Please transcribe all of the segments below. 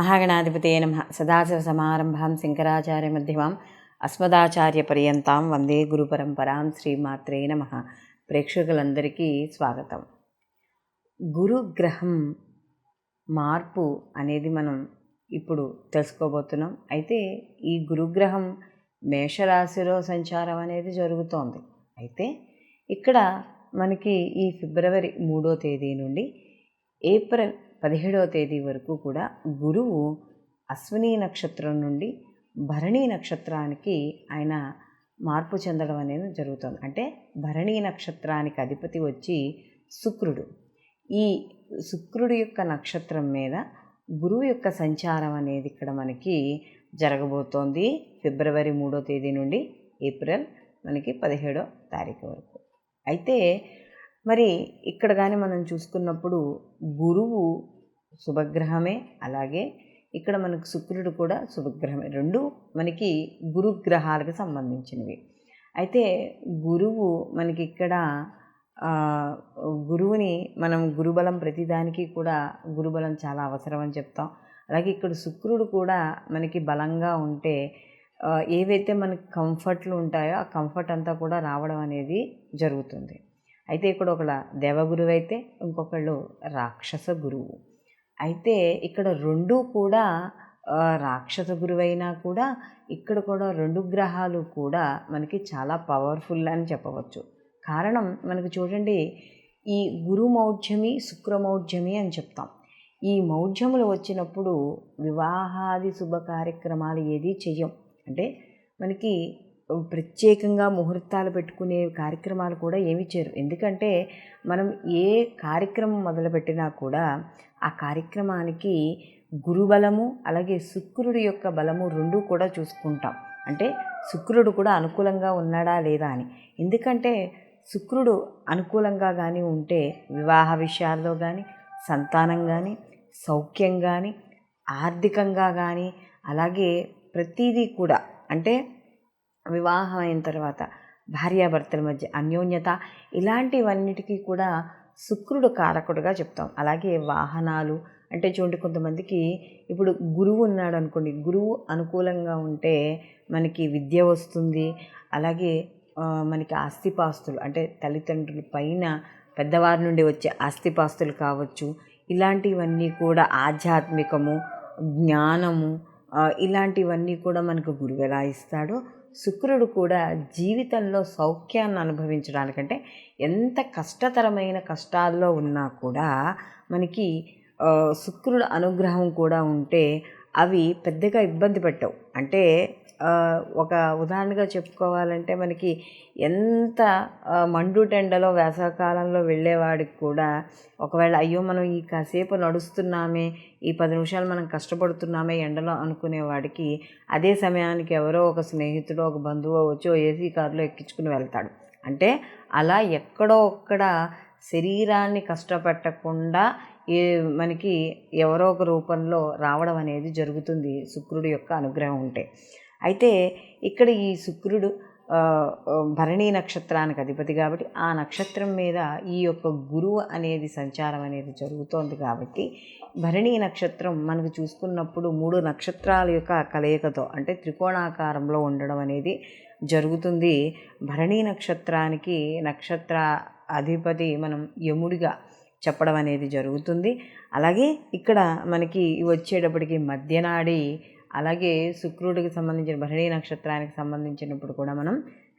మహాగణాధిపతయే నమః. సదాశివసమారంభాం శంకరాచార్యమధ్యమాం అస్మదాచార్యపర్యంతాం వందే గురుపరంపరాం. శ్రీమాత్రే నమః. ప్రేక్షకులందరికీ స్వాగతం. గురుగ్రహం మార్పు అనేది మనం ఇప్పుడు తెలుసుకోబోతున్నాం. అయితే ఈ గురుగ్రహం మేషరాశిలో సంచారం అనేది జరుగుతోంది. అయితే ఇక్కడ మనకి ఈ ఫిబ్రవరి 3వ తేదీ నుండి ఏప్రిల్ 17వ తేదీ వరకు కూడా గురువు అశ్విని నక్షత్రం నుండి భరణీ నక్షత్రానికి ఆయన మార్పు చెందడం అనేది జరుగుతుంది. అంటే భరణీ నక్షత్రానికి అధిపతి వచ్చి శుక్రుడు. ఈ శుక్రుడి యొక్క నక్షత్రం మీద గురువు యొక్క సంచారం అనేది ఇక్కడ మనకి జరగబోతోంది ఫిబ్రవరి 3వ తేదీ నుండి ఏప్రిల్ మనకి 17వ తారీఖు వరకు. అయితే మరి ఇక్కడ కానీ మనం చూసుకున్నప్పుడు గురువు శుభగ్రహమే, అలాగే ఇక్కడ మనకు శుక్రుడు కూడా శుభగ్రహమే. రెండు మనకి గురుగ్రహాలకు సంబంధించినవి. అయితే గురువు మనకి ఇక్కడ గురువుని మనం గురుబలం ప్రతిదానికి కూడా గురుబలం చాలా అవసరం అని చెప్తాం. అలాగే ఇక్కడ శుక్రుడు కూడా మనకి బలంగా ఉంటే ఏవైతే మనకి కంఫర్ట్లు ఉంటాయో ఆ కంఫర్ట్ అంతా కూడా రావడం అనేది జరుగుతుంది. అయితే ఇక్కడ ఒకళ్ళ దేవగురువు అయితే ఇంకొకళ్ళు రాక్షస గురువు. అయితే ఇక్కడ రెండు కూడా రాక్షస గురువైనా కూడా ఇక్కడ కూడా రెండు గ్రహాలు కూడా మనకి చాలా పవర్ఫుల్ అని చెప్పవచ్చు. కారణం మనకు చూడండి, ఈ గురు మౌఢ్యమి శుక్ర మౌఢ్యమి అని చెప్తాం. ఈ మౌఢ్యములు వచ్చినప్పుడు వివాహాది శుభ కార్యక్రమాలు ఏది చెయ్యం. అంటే మనకి ప్రత్యేకంగా ముహూర్తాలు పెట్టుకునే కార్యక్రమాలు కూడా ఏమి చేయరు. ఎందుకంటే మనం ఏ కార్యక్రమం మొదలుపెట్టినా కూడా ఆ కార్యక్రమానికి గురుబలము అలాగే శుక్రుడి యొక్క బలము రెండు కూడా చూసుకుంటాం. అంటే శుక్రుడు కూడా అనుకూలంగా ఉన్నాడా లేదా అని. ఎందుకంటే శుక్రుడు అనుకూలంగా కానీ ఉంటే వివాహ విషయాల్లో కానీ, సంతానం కానీ, సౌఖ్యం కానీ, ఆర్థికంగా కానీ, అలాగే ప్రతిదీ కూడా అంటే వివాహం అయిన తర్వాత భార్యాభర్తల మధ్య అన్యోన్యత ఇలాంటివన్నిటికీ కూడా శుక్రుడు కారకుడుగా చెప్తాం. అలాగే వాహనాలు అంటే చూడండి, కొంతమందికి ఇప్పుడు గురువు ఉన్నాడు అనుకోండి, గురువు అనుకూలంగా ఉంటే మనకి విద్య వస్తుంది. అలాగే మనకి ఆస్తిపాస్తులు అంటే తల్లిదండ్రుల పైన పెద్దవారి నుండి వచ్చే ఆస్తిపాస్తులు కావచ్చు, ఇలాంటివన్నీ కూడా ఆధ్యాత్మికము, జ్ఞానము, ఇలాంటివన్నీ కూడా మనకు గురువు ఎలా ఇస్తాడో శుక్రుడు కూడా జీవితంలో సౌఖ్యాన్ని అనుభవించడానికంటే ఎంత కష్టతరమైన కష్టాల్లో ఉన్నా కూడా మనకి శుక్రుడు అనుగ్రహం కూడా ఉంటే అవి పెద్దగా ఇబ్బంది పెట్టవు. అంటే ఒక ఉదాహరణగా చెప్పుకోవాలంటే మనకి ఎంత మండుటెండలో వేసవకాలంలో వెళ్ళేవాడికి కూడా ఒకవేళ అయ్యో మనం ఈ కాసేపు నడుస్తున్నామే, ఈ 10 నిమిషాలు మనం కష్టపడుతున్నామే ఎండలో అనుకునేవాడికి అదే సమయానికి ఎవరో ఒక స్నేహితుడు ఒక బంధువు వచ్చి ఏసీ కారులో ఎక్కించుకుని వెళ్తాడు. అంటే అలా ఎక్కడో ఒక్కడ శరీరాన్ని కష్టపెట్టకుండా మనకి ఎవరో ఒక రూపంలో రావడం అనేది జరుగుతుంది శుక్రుడి యొక్క అనుగ్రహం ఉంటే. అయితే ఇక్కడ ఈ శుక్రుడు భరణీ నక్షత్రానికి అధిపతి కాబట్టి ఆ నక్షత్రం మీద ఈ యొక్క గురువు అనేది సంచారం అనేది జరుగుతోంది. కాబట్టి భరణీ నక్షత్రం మనకు చూసుకున్నప్పుడు 3 నక్షత్రాల యొక్క కలయికతో అంటే త్రికోణాకారంలో ఉండడం అనేది జరుగుతుంది. భరణీ నక్షత్రానికి నక్షత్ర అధిపతి మనం యముడిగా చెప్పడం అనేది జరుగుతుంది. అలాగే ఇక్కడ మనకి వచ్చేటప్పటికి మధ్యనాడి, అలాగే శుక్రుడికి సంబంధించిన భరణీ నక్షత్రానికి సంబంధించినప్పుడు కూడా మనం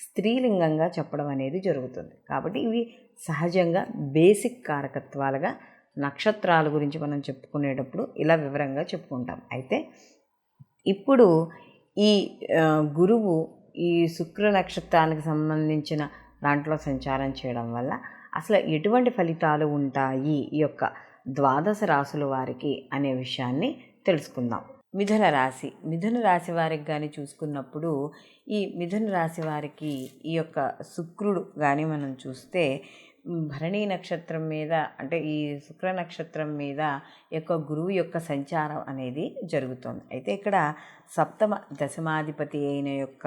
స్త్రీలింగంగా చెప్పడం అనేది జరుగుతుంది. కాబట్టి ఇవి సహజంగా బేసిక్ కారకత్వాలుగా నక్షత్రాల గురించి మనం చెప్పుకునేటప్పుడు ఇలా వివరంగా చెప్పుకుంటాం. అయితే ఇప్పుడు ఈ గురువు ఈ శుక్ర నక్షత్రానికి సంబంధించిన దాంట్లో సంచారం చేయడం వల్ల అసలు ఎటువంటి ఫలితాలు ఉంటాయి ఈ యొక్క ద్వాదశ రాశుల వారికి అనే విషయాన్ని తెలుసుకుందాం. మిథున రాశి వారికి కానీ చూసుకున్నప్పుడు ఈ మిథున రాశి వారికి ఈ యొక్క శుక్రుడు కానీ మనం చూస్తే భరణీ నక్షత్రం మీద అంటే ఈ శుక్ర నక్షత్రం మీద యొక్క గురువు యొక్క సంచారం అనేది జరుగుతుంది. అయితే ఇక్కడ సప్తమ దశమాధిపతి అయిన యొక్క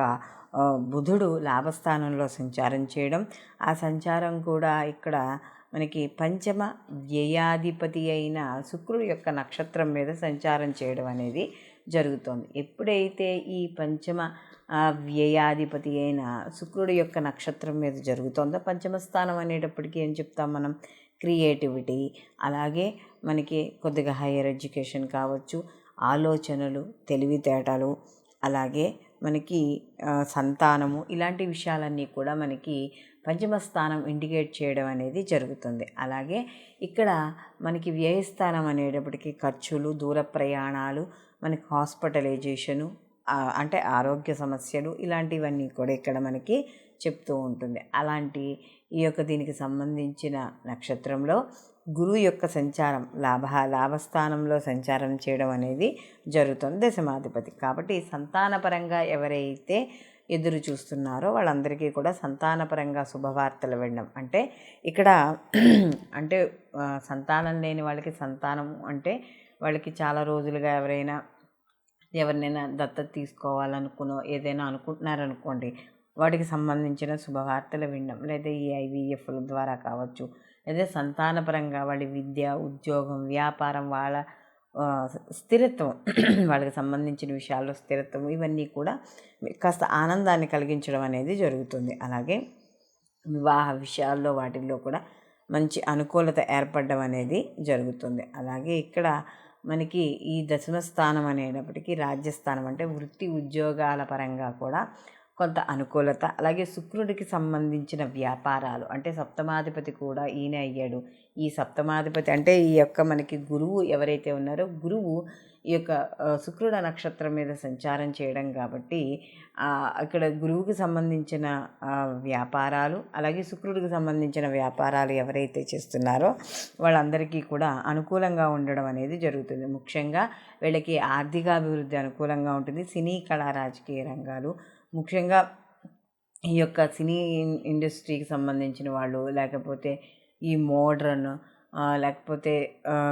బుధుడు లాభస్థానంలో సంచారం చేయడం, ఆ సంచారం కూడా ఇక్కడ మనకి పంచమ వ్యయాధిపతి అయిన శుక్రుడి యొక్క నక్షత్రం మీద సంచారం చేయడం అనేది జరుగుతుంది. ఎప్పుడైతే ఈ పంచమ వ్యయాధిపతి అయిన శుక్రుడి యొక్క నక్షత్రం మీద జరుగుతుందో, పంచమ స్థానం అనేటప్పటికీ ఏం చెప్తాం మనం, క్రియేటివిటీ, అలాగే మనకి కొద్దిగా హైయర్ ఎడ్యుకేషన్ కావచ్చు, ఆలోచనలు, తెలివితేటలు, అలాగే మనకి సంతానము, ఇలాంటి విషయాలన్నీ కూడా మనకి పంచమ స్థానం ఇండికేట్ చేయడం అనేది జరుగుతుంది. అలాగే ఇక్కడ మనకి వ్యయస్థానం అనేటప్పటికీ ఖర్చులు, దూర ప్రయాణాలు, మనకి హాస్పిటలైజేషను, అంటే ఆరోగ్య సమస్యలు, ఇలాంటివన్నీ కూడా ఇక్కడ మనకి చెప్తూ ఉంటుంది. అలాంటి ఈ యొక్క దీనికి సంబంధించిన నక్షత్రంలో గురువు యొక్క సంచారం లాభస్థానంలో సంచారం చేయడం అనేది జరుగుతుంది, దశమాధిపతి. కాబట్టి సంతానపరంగా ఎవరైతే ఎదురు చూస్తున్నారో వాళ్ళందరికీ కూడా సంతానపరంగా శుభవార్తలు వినడం, అంటే ఇక్కడ అంటే సంతానం లేని వాళ్ళకి సంతానం అంటే వాళ్ళకి చాలా రోజులుగా ఎవరినైనా దత్తత తీసుకోవాలనుకునో ఏదైనా అనుకుంటున్నారనుకోండి, వాటికి సంబంధించిన శుభవార్తలు వినడం, లేదా ఈ IVFల ద్వారా కావచ్చు, లేదా సంతానపరంగా వాళ్ళ విద్య, ఉద్యోగం, వ్యాపారం, వాళ్ళ స్థిరత్వం, వాళ్ళకి సంబంధించిన విషయాల్లో స్థిరత్వం, ఇవన్నీ కూడా కాస్త ఆనందాన్ని కలిగించడం అనేది జరుగుతుంది. అలాగే వివాహ విషయాల్లో వాటిల్లో కూడా మంచి అనుకూలత ఏర్పడడం అనేది జరుగుతుంది. అలాగే ఇక్కడ మనకి ఈ దశమ స్థానం అనేటప్పటికీ రాజ్యస్థానం, అంటే వృత్తి ఉద్యోగాల పరంగా కూడా కొంత అనుకూలత, అలాగే శుక్రుడికి సంబంధించిన వ్యాపారాలు, అంటే సప్తమాధిపతి కూడా ఈయన అయ్యాడు. ఈ సప్తమాధిపతి అంటే ఈ యొక్క మనకి గురువు ఎవరైతే ఉన్నారో, గురువు ఈ యొక్క శుక్రుడ నక్షత్రం మీద సంచారం చేయడం కాబట్టి ఇక్కడ గురువుకి సంబంధించిన వ్యాపారాలు, అలాగే శుక్రుడికి సంబంధించిన వ్యాపారాలు ఎవరైతే చేస్తున్నారో వాళ్ళందరికీ కూడా అనుకూలంగా ఉండడం అనేది జరుగుతుంది. ముఖ్యంగా వీళ్ళకి ఆర్థికాభివృద్ధి అనుకూలంగా ఉంటుంది. సినీ, కళా, రాజకీయ రంగాలు, ముఖ్యంగా ఈ యొక్క సినీ ఇండస్ట్రీకి సంబంధించిన వాళ్ళు, లేకపోతే ఈ మోడ్రన్, లేకపోతే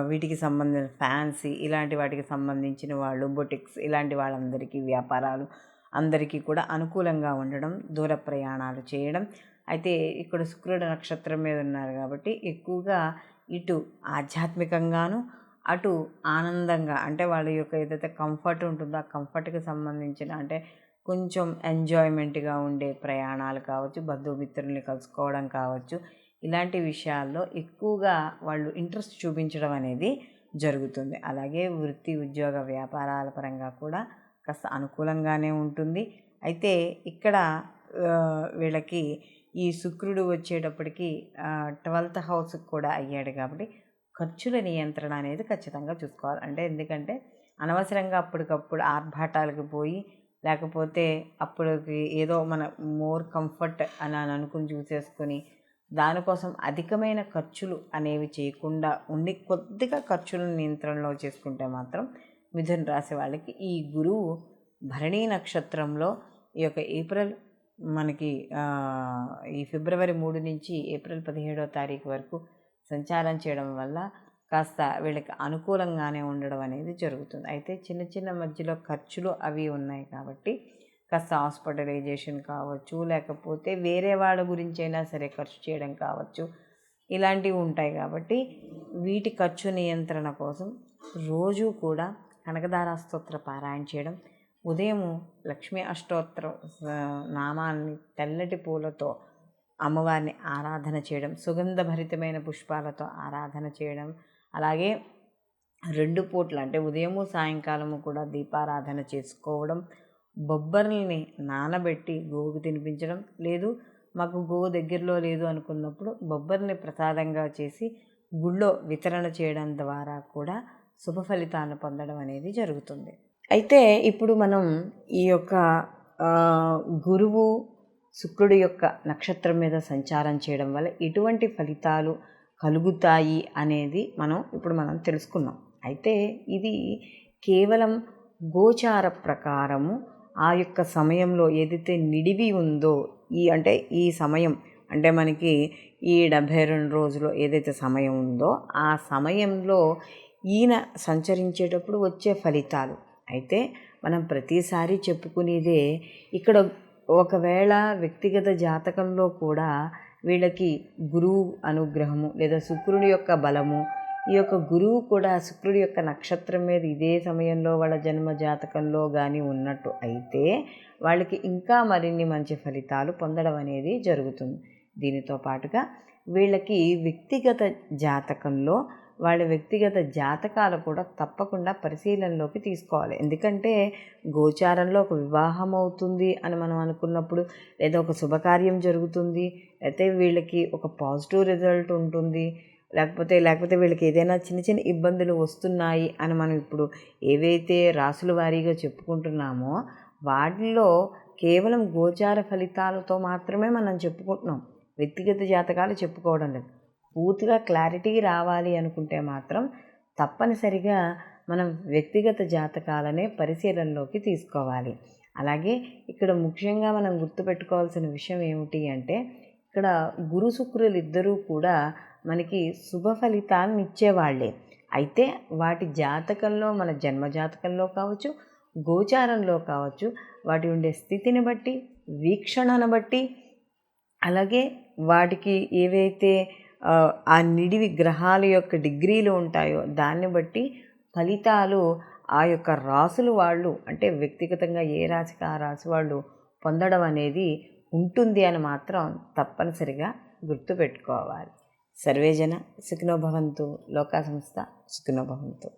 వీటికి సంబంధించిన ఫ్యాన్సీ, ఇలాంటి వాటికి సంబంధించిన వాళ్ళు, బొటిక్స్, ఇలాంటి వాళ్ళందరికీ వ్యాపారాలు అందరికీ కూడా అనుకూలంగా ఉండడం, దూర ప్రయాణాలు చేయడం. అయితే ఇక్కడ శుక్రుడు నక్షత్రం మీద ఉన్నారు కాబట్టి ఎక్కువగా ఇటు ఆధ్యాత్మికంగాను, అటు ఆనందంగా, అంటే వాళ్ళ యొక్క ఏదైతే కంఫర్ట్ ఉంటుందో ఆ కంఫర్ట్కి సంబంధించిన, అంటే కొంచెం ఎంజాయ్మెంట్గా ఉండే ప్రయాణాలు కావచ్చు, బంధుమిత్రుల్ని కలుసుకోవడం కావచ్చు, ఇలాంటి విషయాల్లో ఎక్కువగా వాళ్ళు ఇంట్రెస్ట్ చూపించడం అనేది జరుగుతుంది. అలాగే వృత్తి, ఉద్యోగ, వ్యాపారాల పరంగా కూడా కాస్త అనుకూలంగానే ఉంటుంది. అయితే ఇక్కడ వీళ్ళకి ఈ శుక్రుడు వచ్చేటప్పటికి 12th హౌస్కి కూడా అయ్యాడు కాబట్టి ఖర్చుల నియంత్రణ అనేది ఖచ్చితంగా చూసుకోవాలి. అంటే ఎందుకంటే అనవసరంగా అప్పటికప్పుడు ఆర్భాటాలకు పోయి, లేకపోతే అప్పటికి ఏదో మన మోర్ కంఫర్ట్ అని అనుకుని చూసేసుకొని దానికోసం అధికమైన ఖర్చులు అనేవి చేయకుండా ఉండి కొద్దిగా ఖర్చులను నియంత్రణలో చేసుకుంటే మాత్రం మిథున రాశి వాళ్ళకి ఈ గురువు భరణీ నక్షత్రంలో ఈ యొక్క ఈ ఫిబ్రవరి 3 నుంచి ఏప్రిల్ 17వ తారీఖు వరకు సంచారం చేయడం వల్ల కాస్త వీళ్ళకి అనుకూలంగానే ఉండడం అనేది జరుగుతుంది. అయితే చిన్న చిన్న మధ్యలో ఖర్చులు అవి ఉన్నాయి కాబట్టి కాస్త హాస్పిటలైజేషన్ కావచ్చు, లేకపోతే వేరే వాళ్ళ గురించి అయినా సరే ఖర్చు చేయడం కావచ్చు, ఇలాంటివి ఉంటాయి. కాబట్టి వీటి ఖర్చు నియంత్రణ కోసం రోజు కూడా కనకదార స్తోత్ర పారాయణ చేయడం, ఉదయం లక్ష్మీ అష్టోత్తర నామాన్ని తెల్లటి పూలతో అమ్మవారిని ఆరాధన చేయడం, సుగంధభరితమైన పుష్పాలతో ఆరాధన చేయడం, అలాగే 2 పూట్ల అంటే ఉదయము సాయంకాలము కూడా దీపారాధన చేసుకోవడం, బొబ్బర్లని నానబెట్టి గోవుకు తినిపించడం, లేదు మాకు గోవు దగ్గరలో లేదు అనుకున్నప్పుడు బొబ్బర్ని ప్రసాదంగా చేసి గుళ్ళో వితరణ చేయడం ద్వారా కూడా శుభ ఫలితాలను పొందడం అనేది జరుగుతుంది. అయితే ఇప్పుడు మనం ఈ యొక్క గురువు శుక్రుడి యొక్క నక్షత్రం మీద సంచారం చేయడం వల్ల ఎటువంటి ఫలితాలు కలుగుతాయి అనేది మనం తెలుసుకున్నాం. అయితే ఇది కేవలం గోచార ప్రకారము ఆ యొక్క సమయంలో ఏదైతే నిడివి ఉందో, ఈ సమయం అంటే మనకి ఈ 72 రోజులు ఏదైతే సమయం ఉందో ఆ సమయంలో ఈయన సంచరించేటప్పుడు వచ్చే ఫలితాలు. అయితే మనం ప్రతిసారి చెప్పుకునేదే, ఇక్కడ ఒకవేళ వ్యక్తిగత జాతకంలో కూడా వీళ్ళకి గురువు అనుగ్రహము లేదా శుక్రుడి యొక్క బలము, ఈ యొక్క గురువు కూడా శుక్రుడి యొక్క నక్షత్రం మీద ఇదే సమయంలో వాళ్ళ జన్మ జాతకంలో కానీ ఉన్నట్టు అయితే వాళ్ళకి ఇంకా మరిన్ని మంచి ఫలితాలు పొందడం అనేది జరుగుతుంది. దీనితో పాటుగా వీళ్ళకి వ్యక్తిగత జాతకంలో వాళ్ళ వ్యక్తిగత జాతకాలు కూడా తప్పకుండా పరిశీలనలోకి తీసుకోవాలి. ఎందుకంటే గోచారంలో ఒక వివాహం అవుతుంది అని మనం అనుకున్నప్పుడు, లేదా ఒక శుభకార్యం జరుగుతుంది, అయితే వీళ్ళకి ఒక పాజిటివ్ రిజల్ట్ ఉంటుంది, లేకపోతే వీళ్ళకి ఏదైనా చిన్న చిన్న ఇబ్బందులు వస్తున్నాయి అని మనం ఇప్పుడు ఏవైతే రాసుల వారీగా చెప్పుకుంటున్నామో వాటిల్లో కేవలం గోచార ఫలితాలతో మాత్రమే మనం చెప్పుకుంటున్నాం, వ్యక్తిగత జాతకాలు చెప్పుకోవడం లేదు. పూర్తిగా క్లారిటీ రావాలి అనుకుంటే మాత్రం తప్పనిసరిగా మనం వ్యక్తిగత జాతకాలనే పరిశీలనలోకి తీసుకోవాలి. అలాగే ఇక్కడ ముఖ్యంగా మనం గుర్తుపెట్టుకోవాల్సిన విషయం ఏమిటి అంటే, ఇక్కడ గురు శుక్రులు ఇద్దరూ కూడా మనకి శుభ ఫలితాలను ఇచ్చేవాళ్లే. అయితే వాటి జాతకంలో, మన జన్మ జాతకంలో కావచ్చు, గోచారంలో కావచ్చు, వాటి ఉండే స్థితిని బట్టి, వీక్షణను బట్టి, అలాగే వాటికి ఏవైతే ఆ నిడివి గ్రహాల యొక్క డిగ్రీలు ఉంటాయో దాన్ని బట్టి ఫలితాలు ఆ యొక్క రాసులు వాళ్ళు, అంటే వ్యక్తిగతంగా ఏ రాశికి ఆ రాశి వాళ్ళు పొందడం అనేది ఉంటుంది అని మాత్రం తప్పనిసరిగా గుర్తుపెట్టుకోవాలి. సర్వేజన సుఖినో భవంతు. లోకా సంస్థ సుఖినో భవంతు.